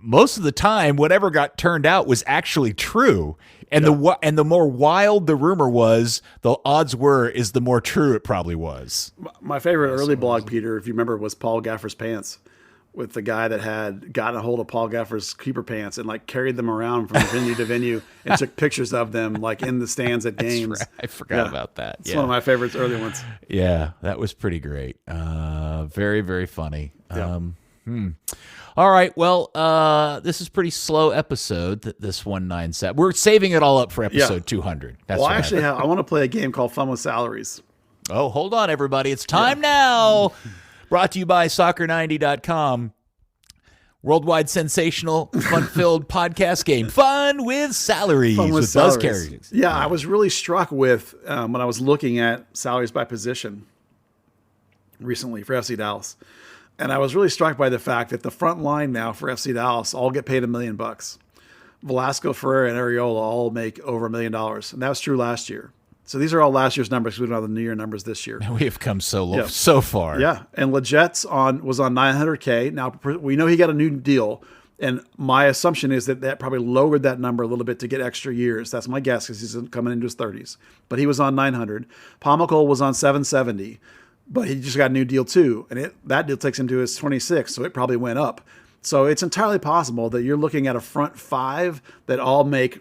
Most of the time, whatever got turned out was actually true, and the more wild the rumor was, the odds were is the more true it probably was. My favorite early blog, Peter, if you remember, was Paul Gaffer's pants. With the guy that had gotten a hold of Paul Gaffer's keeper pants and like carried them around from venue to venue and took pictures of them like in the stands at games. Right. I forgot about that. It's one of my favorites, early ones. Yeah, that was pretty great. Very, very funny. Yeah. All right. Well, this is pretty slow episode. This 197. We're saving it all up for episode 200. That's well, actually, I want to play a game called Fun with Salaries. Oh, hold on, everybody. It's time now. Brought to you by Soccer90.com. Worldwide sensational, fun-filled podcast game. Fun with Salaries with Buzz Carrick. Yeah, I was really struck with when I was looking at salaries by position recently for FC Dallas. And I was really struck by the fact that the front line now for FC Dallas all get paid $1 million. Velasco, Ferreira, and Areola all make over $1 million. And that was true last year. So these are all last year's numbers because we don't have the new year numbers this year. We have come so far. Yeah, and Leget's was on $900K. Now we know he got a new deal. And my assumption is that probably lowered that number a little bit to get extra years. That's my guess because he's coming into his 30s. But he was on 900. Pomykal was on 770, but he just got a new deal too. And that deal takes him to his 26, so it probably went up. So it's entirely possible that you're looking at a front five that all make,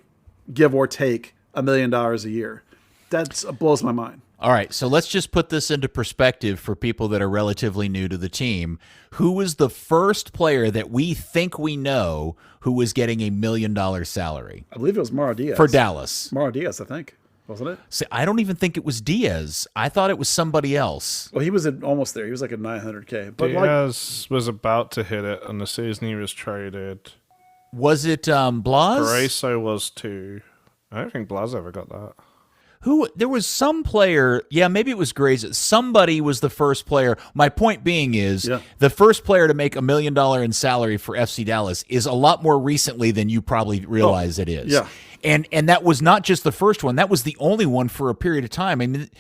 give or take, $1 million a year. That blows my mind. All right, so let's just put this into perspective for people that are relatively new to the team. Who was the first player that we think we know who was getting $1 million salary? I believe it was Mauro Diaz. For Dallas. Mauro Diaz, I think. Wasn't it? See, I don't even think it was Diaz. I thought it was somebody else. Well, he was almost there. He was like at 900K. But Diaz was about to hit it on the season he was traded. Was it Blas? Pareso was too. I don't think Blas ever got that. There was some player, maybe it was Graze. Somebody was the first player. My point being is the first player to make $1 million in salary for FC Dallas is a lot more recently than you probably realize it is. Yeah. And that was not just the first one. That was the only one for a period of time. I mean,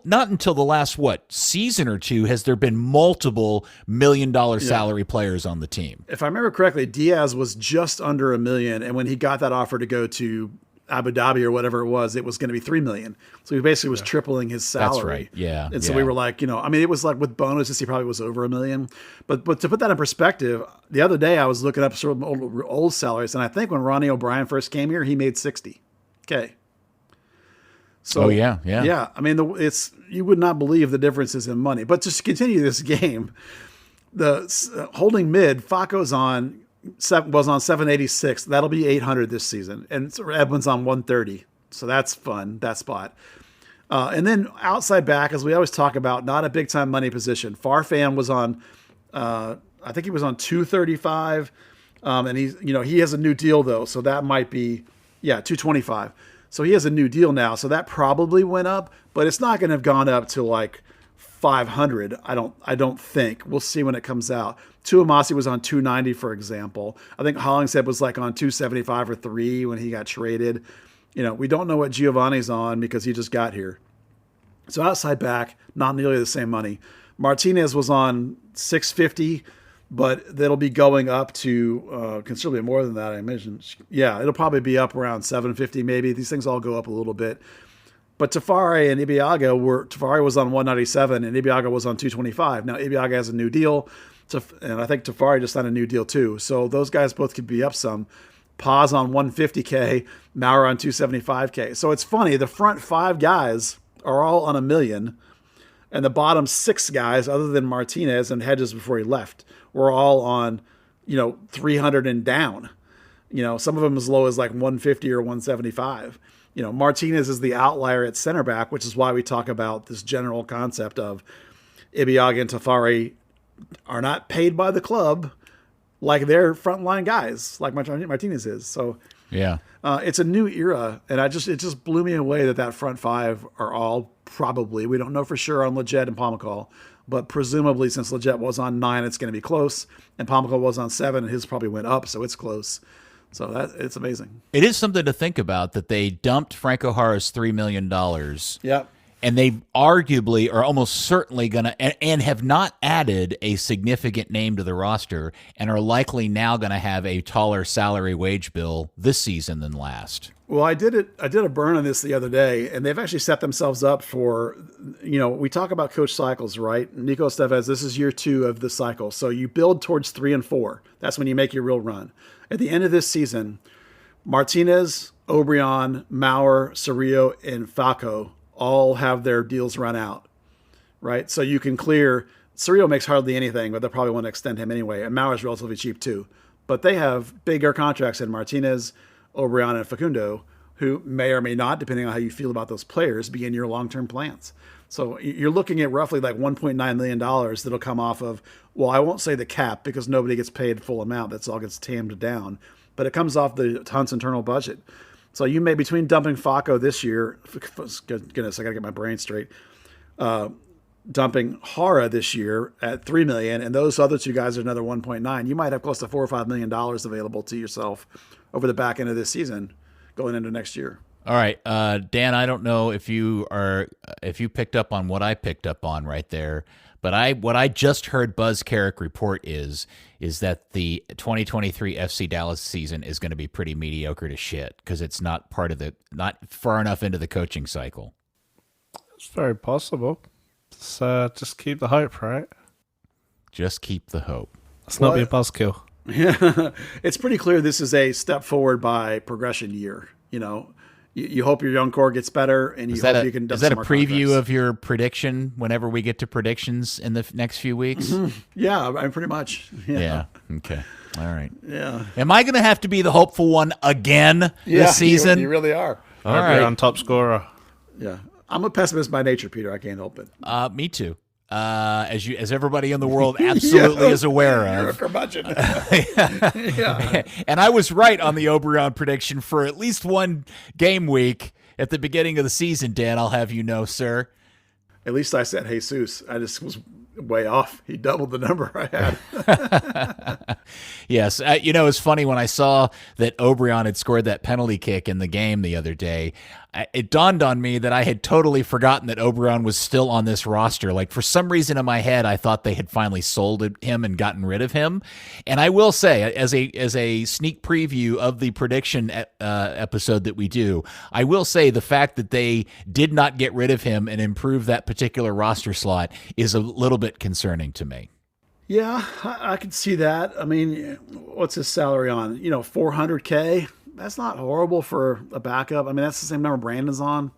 not until the last, season or two has there been multiple $1 million salary players on the team. If I remember correctly, Diaz was just under $1 million. And when he got that offer to go to Abu Dhabi or whatever it was going to be $3 million. So he basically was tripling his salary. That's right. Yeah. And so we were like, it was like with bonuses, he probably was over $1 million. But to put that in perspective, the other day I was looking up sort of old salaries, and I think when Ronnie O'Brien first came here, he made 60. Okay. So yeah. I mean, you would not believe the differences in money. But just to continue this game, the holding mid, Faco's was on 786. That'll be 800 this season. And Edwin's on 130. So that's fun, that spot. And then outside back, as we always talk about, not a big time money position. Farfan was on, I think he was on 235. And he has a new deal though. So that might be, 225. So he has a new deal now. So that probably went up, but it's not going to have gone up to like 500. I don't think. We'll see when it comes out. Tuamasi was on 290, for example. I think Hollingshead was like on 275 or 3 when he got traded. We don't know what Giovanni's on because he just got here. So outside back, not nearly the same money. Martinez was on 650, but that'll be going up to considerably more than that, I imagine. Yeah, it'll probably be up around 750 maybe. These things all go up a little bit. But Tafari and Tafari was on 197 and Ibiaga was on 225. Now Ibiaga has a new deal. And I think Tafari just signed a new deal too. So those guys both could be up some. Paz on 150K, Maurer on 275K. So it's funny, the front 5 guys are all on $1 million, and the bottom 6 guys, other than Martinez and Hedges before he left, were all on, 300 and down. Some of them as low as like 150 or 175. Martinez is the outlier at center back, which is why we talk about this general concept of Ibiaga and Tafari are not paid by the club like they're frontline guys, like Martinez is. So it's a new era, and it just blew me away that front 5 are all probably, we don't know for sure on Leggett and Pomykal, but presumably since Leggett was on 9, it's going to be close, and Pomykal was on 7, and his probably went up, so it's close. So it's amazing. It is something to think about that they dumped Franco Jara's $3 million. Yep. And they arguably are almost certainly going to, and have not added a significant name to the roster, and are likely now going to have a taller salary wage bill this season than last. Well, I did a burn on this the other day, and they've actually set themselves up for, we talk about coach cycles, right? Nico Estevez, this is year 2 of the cycle. So you build towards 3 and 4. That's when you make your real run. At the end of this season, Martinez, Obrian, Maurer, Cerrillo, and Falco all have their deals run out, right? So you can clear, Cerrillo makes hardly anything, but they'll probably want to extend him anyway. And Maurer's relatively cheap too. But they have bigger contracts in Martinez, Obrian, and Facundo, who may or may not, depending on how you feel about those players, be in your long-term plans. So you're looking at roughly like $1.9 million that'll come off of, well, I won't say the cap because nobody gets paid full amount. That's all gets tamed down. But it comes off the Hunt's internal budget. So you may, between dumping Faco this year, goodness, I got to get my brain straight, dumping Jara this year at $3 million, and those other 2 guys are another 1.9, you might have close to $4 or $5 million available to yourself over the back end of this season going into next year. All right, Dan, I don't know if you picked up on what I picked up on right there, But what I just heard Buzz Carrick report is that the 2023 FC Dallas season is going to be pretty mediocre to shit because it's not not far enough into the coaching cycle. It's very possible. So just keep the hope, right? Just keep the hope. Let's not be a buzzkill. Yeah, it's pretty clear this is a step forward by progression year. You hope your young core gets better, and you hope you can. Is that a preview of your prediction? Whenever we get to predictions in the next few weeks. Mm-hmm. Yeah, pretty much. Yeah. Okay. All right. Yeah. Am I going to have to be the hopeful one again this season? You really are. All right. On top scorer. Yeah, I'm a pessimist by nature, Peter. I can't help it. Me too. As everybody in the world absolutely is aware of. You're a curmudgeon. Yeah. And I was right on the Oberon prediction for at least one game week at the beginning of the season, Dan, I'll have you know, sir. At least I said Jesus. I just was way off. He doubled the number I had. Yes. It's funny when I saw that Oberon had scored that penalty kick in the game the other day. It dawned on me that I had totally forgotten that Oberon was still on this roster. Like, for some reason in my head, I thought they had finally sold him and gotten rid of him. And I will say, as a sneak preview of the prediction episode that we do, I will say the fact that they did not get rid of him and improve that particular roster slot is a little bit concerning to me. Yeah, I could see that. I mean, what's his salary on? $400K. That's not horrible for a backup. I mean, that's the same number Brandon's on.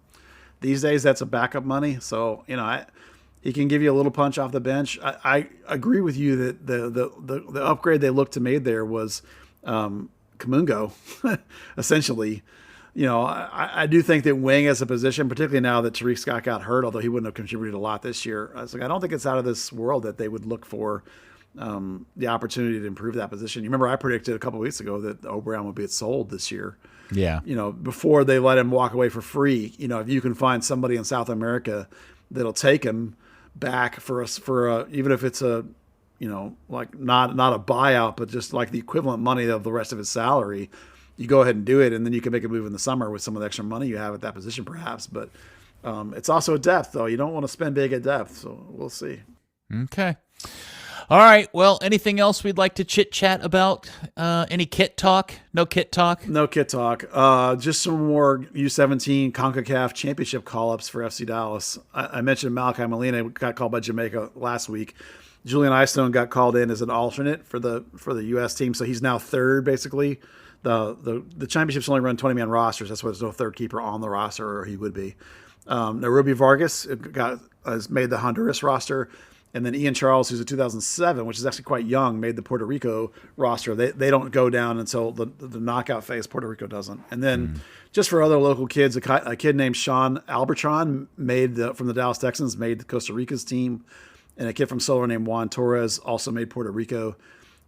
These days, that's a backup money. So, he can give you a little punch off the bench. I agree with you that the upgrade they looked to made there was Kamungo, essentially. I do think that wing as a position, particularly now that Tariq Scott got hurt, although he wouldn't have contributed a lot this year, I don't think it's out of this world that they would look for the opportunity to improve that position. You remember I predicted a couple of weeks ago that Oberon would be sold this year. Yeah. Before they let him walk away for free. If you can find somebody in South America that'll take him back for even if it's like not a buyout, but just like the equivalent money of the rest of his salary, you go ahead and do it, and then you can make a move in the summer with some of the extra money you have at that position, perhaps. But it's also a depth, though. You don't want to spend big at depth, so we'll see. Okay. All right. Well, anything else we'd like to chit-chat about? Any kit talk? No kit talk? No kit talk. Just some more U17 CONCACAF championship call-ups for FC Dallas. I mentioned Malachi Molina got called by Jamaica last week. Julian Eystone got called in as an alternate for the U.S. team, so he's now third, basically. The championships only run 20-man rosters. That's why there's no third keeper on the roster, or he would be. Nairobi Vargas has made the Honduras roster. And then Ian Charles, who's a 2007, which is actually quite young, made the Puerto Rico roster. They don't go down until the knockout phase. Puerto Rico doesn't. And then just for other local kids, a kid named Sean Albertron from the Dallas Texans made Costa Rica's team. And a kid from Solar named Juan Torres also made Puerto Rico.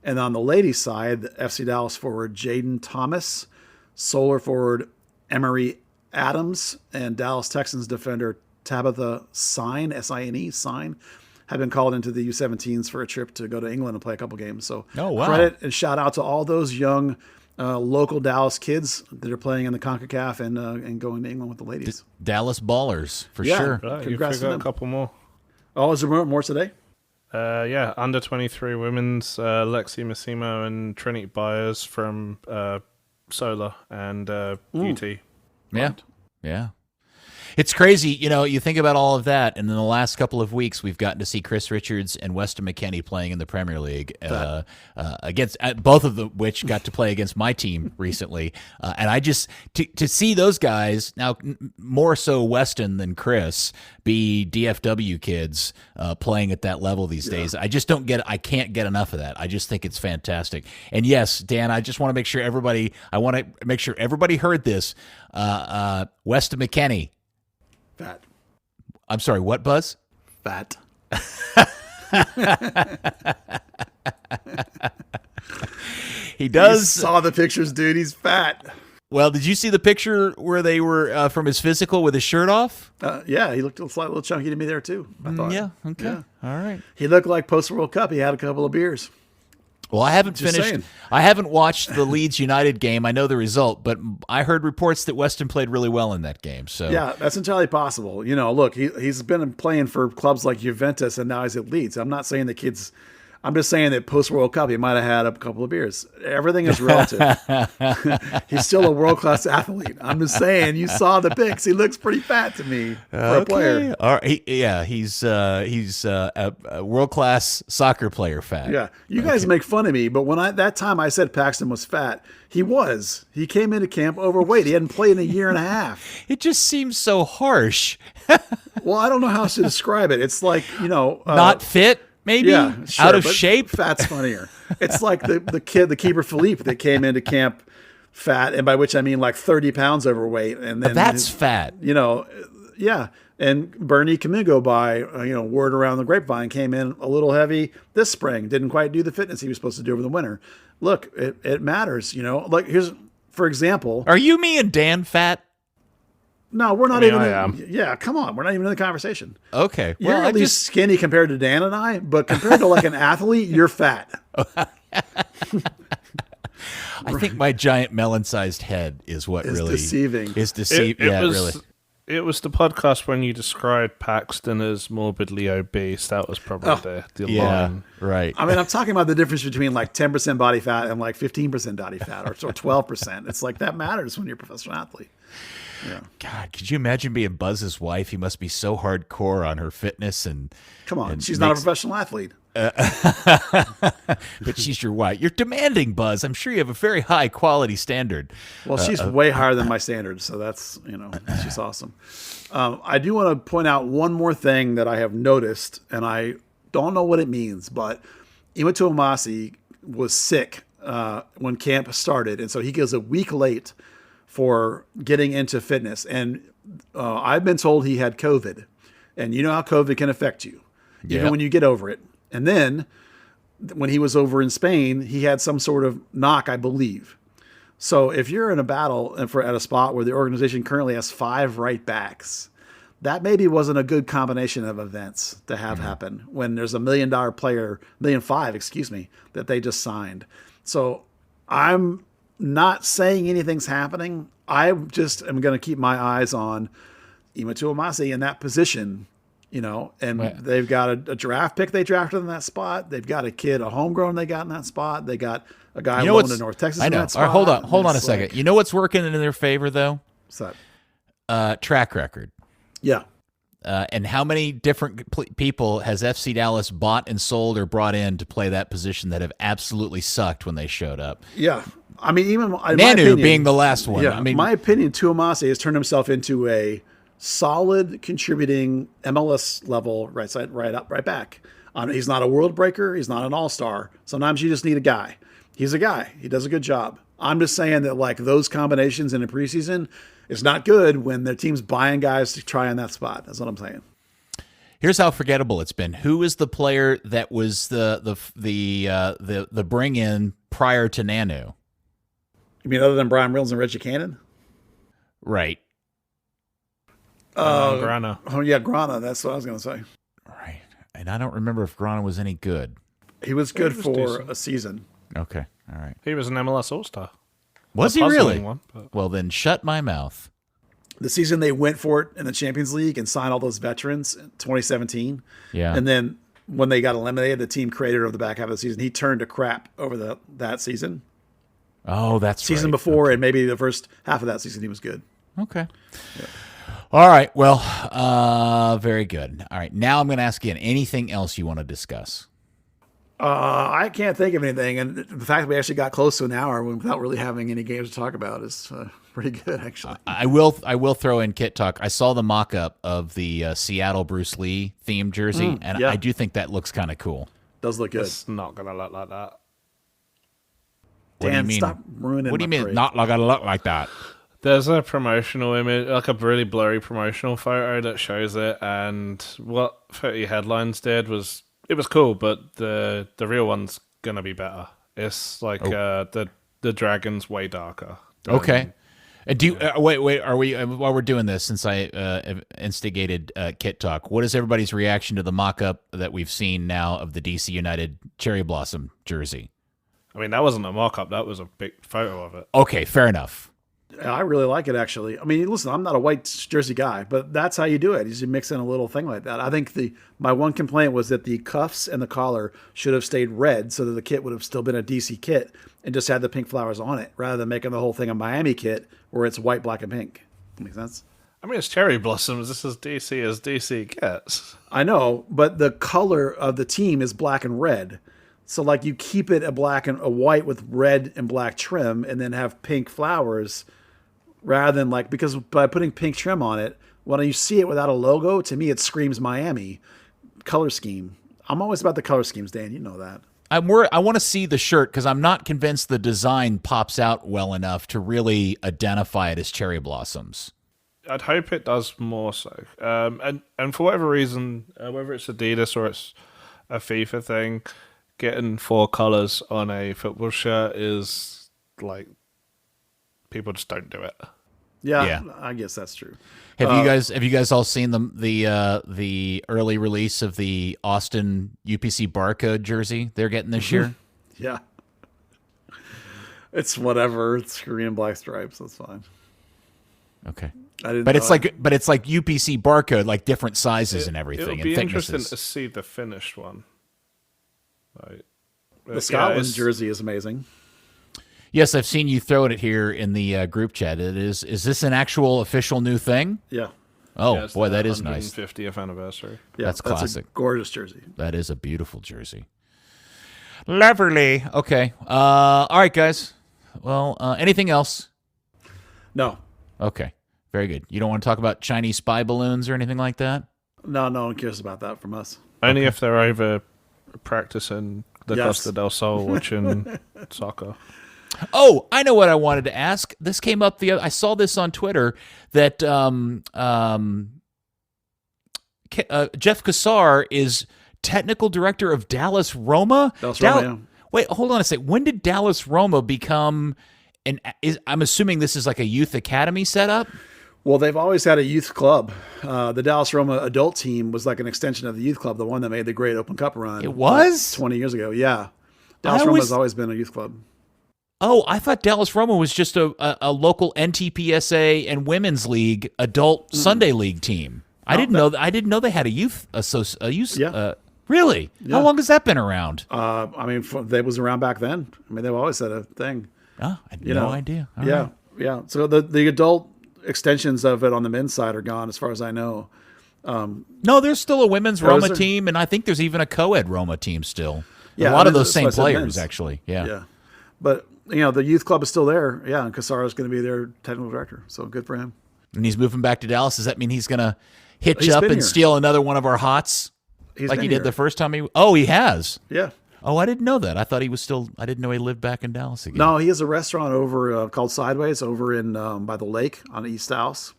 And on the ladies' side, the FC Dallas forward Jaden Thomas, Solar forward Emery Adams, and Dallas Texans defender Tabitha Sine, S-I-N-E, Sine, have been called into the U17s for a trip to go to England and play a couple games. So credit and shout out to all those young local Dallas kids that are playing in the CONCACAF and going to England with the ladies. Dallas ballers, for sure. Right, congrats to them. A couple more. Oh, is there more today? Under 23 women's, Lexi Massimo and Trinity Byers from Solar and UT. Yeah, yeah. It's crazy, you think about all of that, and in the last couple of weeks, we've gotten to see Chris Richards and Weston McKennie playing in the Premier League, against both of which got to play against my team recently. And I just, to see those guys, now more so Weston than Chris, be DFW kids playing at that level these days, I can't get enough of that. I just think it's fantastic. And yes, Dan, I just want to make sure everybody heard this. Weston McKennie. Fat. I'm sorry, what, Buzz? Fat. He does. You saw the pictures, dude. He's fat. Well, did you see the picture where they were from his physical with his shirt off? Yeah, he looked a little chunky to me there, too, I thought. Yeah, okay. Yeah. All right. He looked like post-World Cup. He had a couple of beers. Well, I haven't Just finished. saying. I haven't watched the Leeds United game. I know the result, but I heard reports that Weston played really well in that game. So Yeah, that's entirely possible. Look, he's been playing for clubs like Juventus, and now he's at Leeds. I'm not saying the kid's. I'm just saying that post World Cup, he might have had a couple of beers. Everything is relative. He's still a world class athlete. I'm just saying, you saw the pics. He looks pretty fat to me for a player. All right. He's a world class soccer player fat. Yeah, you guys make fun of me, but when that time I said Paxton was fat, he was. He came into camp overweight. He hadn't played in a year and a half. It just seems so harsh. Well, I don't know how else to describe it. It's like Not fit. Maybe sure, out of but shape. Fat's funnier. It's like the keeper Philippe that came into camp fat, and by which I mean like 30 pounds overweight, and then That's fat. Yeah. And Bernie Kamigo, by word around the grapevine, came in a little heavy this spring. Didn't quite do the fitness he was supposed to do over the winter. Look, it matters. Like here's, for example. Are you me and Dan fat? No, we're not I even. am. Yeah, come on, we're not even in the conversation. Okay. You're Well, at least skinny compared to Dan and I, but compared to like an athlete, you're fat. I think my giant melon-sized head is what It's really deceiving. is deceiving. It Yeah, was, really. It was the podcast when you described Paxton as morbidly obese. That was probably the Yeah, line. right. I mean, I'm talking about the difference between like 10% body fat and like 15% body fat or 12%. It's like that matters when you're a professional athlete. Yeah. God, could you imagine being Buzz's wife? He must be so hardcore on her fitness and. Come on, and she's not a makes- professional athlete. But she's your wife. You're demanding, Buzz. I'm sure you have a very high quality standard. Well, she's way higher than my standards, so that's she's awesome. I do want to point out one more thing that I have noticed, and I don't know what it means, but Iwatu Amasi was sick when camp started, and so he goes a week late for getting into fitness. And I've been told he had COVID, and you know how COVID can affect you, even Yep. when you get over it. And then when he was over in Spain, he had some sort of knock, I believe. So if you're in a battle and at a spot where the organization currently has 5 right backs, that maybe wasn't a good combination of events to have happen when there's $1 million player, $1.5 million, excuse me, that they just signed. So I'm not saying anything's happening. I just am going to keep my eyes on Iwatu Amasi in that position. And they've got a draft pick they drafted in that spot. They've got a kid, a homegrown they got in that spot. They got a guy loaned to North Texas I in know. that spot. All right, hold on a It's second. like- You know what's working in their favor, though? What's that? Track record. Yeah. And how many different people has FC Dallas bought and sold or brought in to play that position that have absolutely sucked when they showed up? Yeah. I mean, even in my Nanu opinion, being the last one. Yeah, I mean, my opinion, Tuamase has turned himself into a solid contributing MLS level right side, right up, right back. He's not a world breaker. He's not an all-star. Sometimes you just need a guy. He's a guy. He does a good job. I'm just saying that like those combinations in the preseason is not good when the team's buying guys to try in that spot. That's what I'm saying. here's how forgettable it's been. Who is the player that was the bring in prior to Nanu? You mean other than Brian Reynolds and Reggie Cannon? Right. Grana. Oh yeah, Grana. That's what I was going to say. Right. And I don't remember if Grana was any good. He was good was for decent. a season. Okay. All right. He was an MLS All-Star. Was A he puzzling really? one, but- Well, then shut my mouth. The season they went for it in the Champions League and signed all those veterans in 2017. Yeah. And then when they got eliminated, the team created over the back half of the season. He turned to crap over that season. Oh, that's Season right. before and maybe the first half of that season he was good. Okay. All right. Well, very good. All right. Now I'm going to ask you anything else you want to discuss. I can't think of anything, and the fact that we actually got close to an hour without really having any games to talk about is pretty good, actually. I will throw in Kit Talk. I saw the mock-up of the Seattle Bruce Lee themed jersey, and yeah. I do think that looks kind of cool. Does look good. It's not going to look like that. What do you Dan, mean? stop ruining What do you my mean? parade. Not like I look like that. There's a promotional image, like a really blurry promotional photo that shows it, and what 30 Headlines did was, it was cool, but the real one's gonna be better. It's like the dragon's way darker. Okay. Do you, wait? Are we while we're doing this? Since I instigated Kit Talk, what is everybody's reaction to the mock-up that we've seen now of the DC United Cherry Blossom jersey? I mean, that wasn't a mock-up. That was a big photo of it. Okay, fair enough. I really like it, actually. I mean, listen, I'm not a white jersey guy, but that's how you do it. You mix in a little thing like that. I think my one complaint was that the cuffs and the collar should have stayed red so that the kit would have still been a DC kit and just had the pink flowers on it, rather than making the whole thing a Miami kit where it's white, black, and pink. Makes sense? I mean, it's cherry blossoms. This is DC as DC gets. I know, but the color of the team is black and red. So, like, you keep it a black and a white with red and black trim and then have pink flowers rather than, like, because by putting pink trim on it, when you see it without a logo, to me, it screams Miami color scheme. I'm always about the color schemes, Dan. You know that. I want to see the shirt because I'm not convinced the design pops out well enough to really identify it as cherry blossoms. I'd hope it does more so. And for whatever reason, whether it's Adidas or it's a FIFA thing, getting 4 colors on a football shirt is like people just don't do it. Yeah. I guess that's true. Have you guys all seen the early release of the Austin UPC barcode jersey they're getting this year? Yeah. It's whatever. It's green and black stripes. That's fine. Okay. But it's like UPC barcode, like different sizes and everything. It'll be and interesting thicknesses. to see the finished one. Right. The Scotland jersey is amazing. Yes, I've seen you throw it here in the group chat. Is this an actual official new thing? Yeah. Oh, boy, that is nice. 150th anniversary. Yeah, that's classic. A gorgeous jersey. That is a beautiful jersey. Lovely. Okay. All right, guys. Well, anything else? No. Okay. Very good. You don't want to talk about Chinese spy balloons or anything like that? No one cares about that from us. Only if they're over practicing the Yes. Costa del Sol watching soccer. Oh, I know what I wanted to ask. This came up I saw this on Twitter that Jeff Cassar is technical director of Dallas Roma. Dallas Roma, yeah. Wait, hold on a sec. When did Dallas Roma become I'm assuming this is like a youth academy setup? Well, they've always had a youth club. The Dallas Roma adult team was like an extension of the youth club, the one that made the great Open Cup run. It was? 20 years ago, yeah. Dallas Roma has always been a youth club. Oh, I thought Dallas Roma was just a local NTPSA and women's league adult Sunday league team. I didn't know they had a youth Yeah. Really? Yeah. How long has that been around? I mean, they was around back then. I mean, they've always had a thing. Oh, I had no idea. All yeah, right. yeah. So the adult extensions of it on the men's side are gone, as far as I know. No, there's still a women's Roma there? team, and I think there's even a co-ed Roma team still. Yeah, a lot of I mean, those same that's what I said, players, men's. actually. Yeah. Yeah, but the youth club is still there. Yeah, and Cassaro is going to be their technical director. So good for him. And he's moving back to Dallas. Does that mean he's going to hitch He's up been and here. steal another one of our hots He's like been he did here. the first time he? Oh, he has. Yeah. Oh, I didn't know that. I thought he was still. I didn't know he lived back in Dallas again. No, he has a restaurant over called Sideways over in by the lake on East House.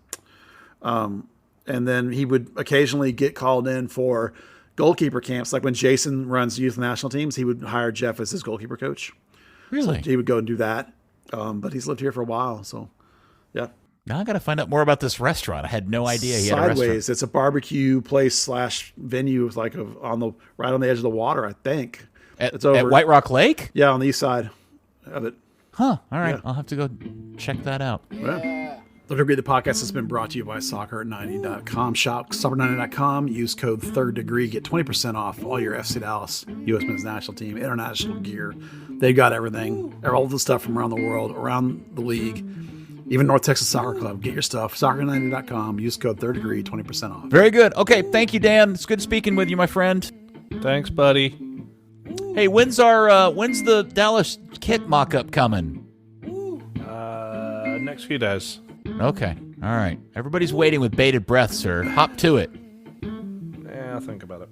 And then he would occasionally get called in for goalkeeper camps. Like when Jason runs youth national teams, he would hire Jeff as his goalkeeper coach. Really? He would go and do that. But he's lived here for a while. So, yeah. Now I got to find out more about this restaurant. I had no idea he had a restaurant. Sideways. It's a barbecue place / venue, like right on the edge of the water, I think. It's over At White Rock Lake? Yeah, on the east side of it. Huh. All right. Yeah. I'll have to go check that out. Yeah. The Degree the podcast has been brought to you by Soccer90.com. Shop Soccer90.com. Use code Third Degree. Get 20% off all your FC Dallas, U.S. Men's National Team, international gear. They've got everything. All the stuff from around the world, around the league, even North Texas Soccer Club. Get your stuff. Soccer90.com. Use code Third Degree. 20% off. Very good. Okay. Thank you, Dan. It's good speaking with you, my friend. Thanks, buddy. Hey, when's the Dallas kit mock-up coming? Next few days. Okay. All right. Everybody's waiting with bated breath, sir. Hop to it. Yeah, I'll think about it.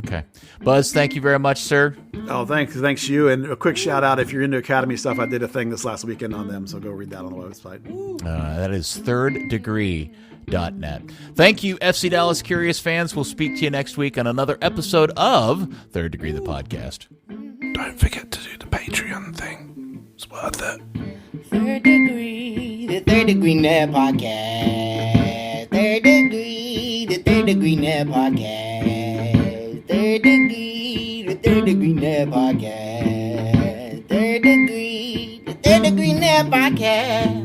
Okay. Buzz, thank you very much, sir. Oh, thanks you. And a quick shout out, if you're into Academy stuff, I did a thing this last weekend on them, so go read that on the website. That is thirddegree.net. Thank you, FC Dallas Curious fans. We'll speak to you next week on another episode of Third Degree, the podcast. Don't forget to do the Patreon thing. It's worth it. Third Degree, the Third Degree Net Podcast. Third Degree, the Third Degree Net Podcast. Third Degree, the Third Degree Net Podcast. Third Degree. Third Degree Net Podcast.